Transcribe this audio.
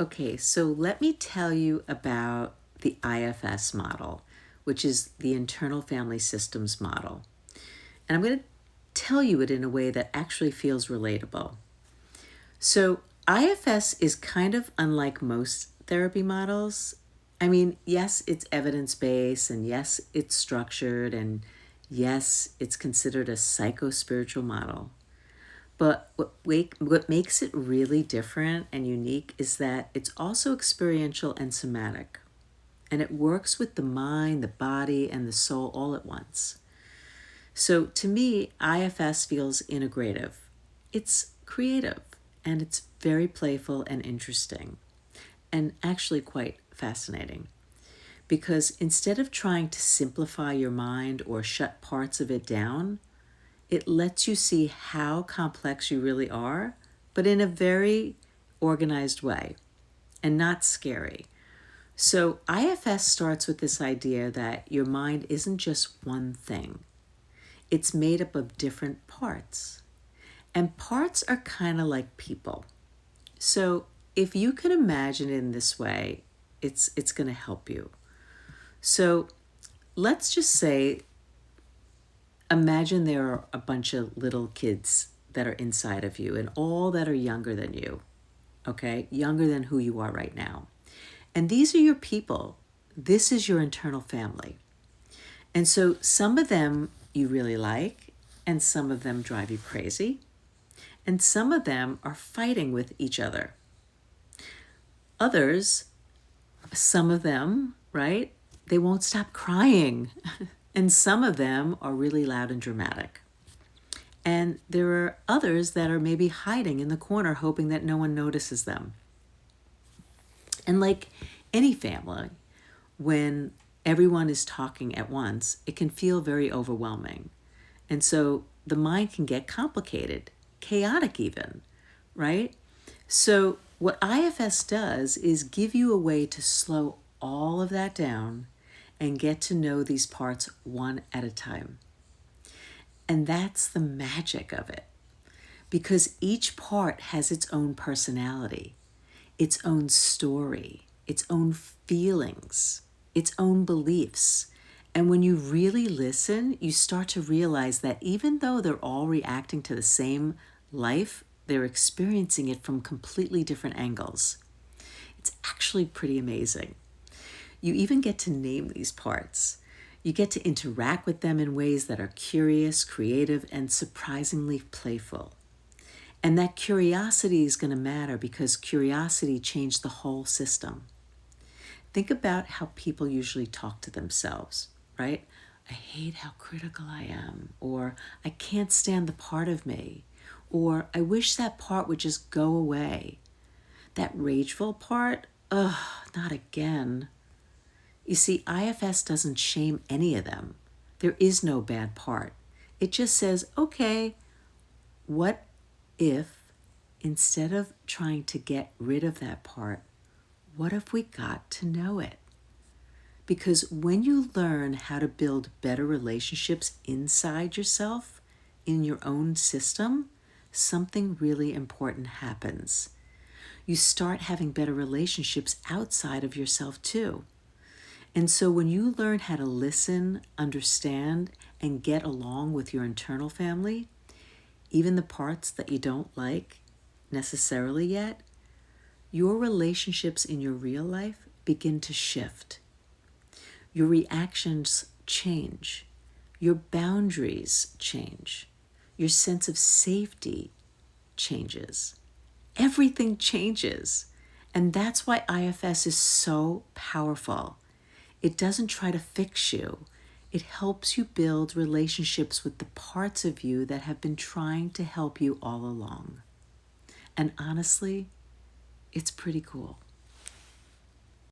Okay, so let me tell you about the IFS model, which is the internal family systems model. And I'm going to tell you it in a way that actually feels relatable. So, IFS is kind of unlike most therapy models. I mean, yes, it's evidence based, and yes, it's structured, and yes, it's considered a psycho spiritual model. But what makes it really different and unique is that it's also experiential and somatic. And it works with the mind, the body, and the soul all at once. So to me, IFS feels integrative. It's creative and it's very playful and interesting and actually quite fascinating. Because instead of trying to simplify your mind or shut parts of it down, it lets you see how complex you really are, but in a very organized way and not scary. So, IFS starts with this idea that your mind isn't just one thing, it's made up of different parts. And parts are kind of like people. So, if you can imagine it in this way, it's going to help you. So, let's just say imagine there are a bunch of little kids that are inside of you and all that are younger than you, okay? Younger than who you are right now. And these are your people. This is your internal family. And so some of them you really like, and some of them drive you crazy, and some of them are fighting with each other. Others, some of them, right, they won't stop crying. And some of them are really loud and dramatic. And there are others that are maybe hiding in the corner, hoping that no one notices them. And like any family, when everyone is talking at once, it can feel very overwhelming. And so the mind can get complicated, chaotic even, right? So what IFS does is give you a way to slow all of that down and get to know these parts one at a time. And that's the magic of it, because each part has its own personality, its own story, its own feelings, its own beliefs. And when you really listen, you start to realize that even though they're all reacting to the same life, they're experiencing it from completely different angles. It's actually pretty amazing. You even get to name these parts. You get to interact with them in ways that are curious, creative, and surprisingly playful. And that curiosity is going to matter because curiosity changed the whole system. Think about how people usually talk to themselves, right? I hate how critical I am, or I can't stand the part of me, or I wish that part would just go away. That rageful part, ugh, not again. You see, IFS doesn't shame any of them. There is no bad part. It just says, okay, what if instead of trying to get rid of that part, what if we got to know it? Because when you learn how to build better relationships inside yourself, in your own system, something really important happens. You start having better relationships outside of yourself too. And so when you learn how to listen, understand, and get along with your internal family, even the parts that you don't like necessarily yet, your relationships in your real life begin to shift. Your reactions change. Your boundaries change. Your sense of safety changes. Everything changes. And that's why IFS is so powerful. It doesn't try to fix you. It helps you build relationships with the parts of you that have been trying to help you all along. And honestly, it's pretty cool.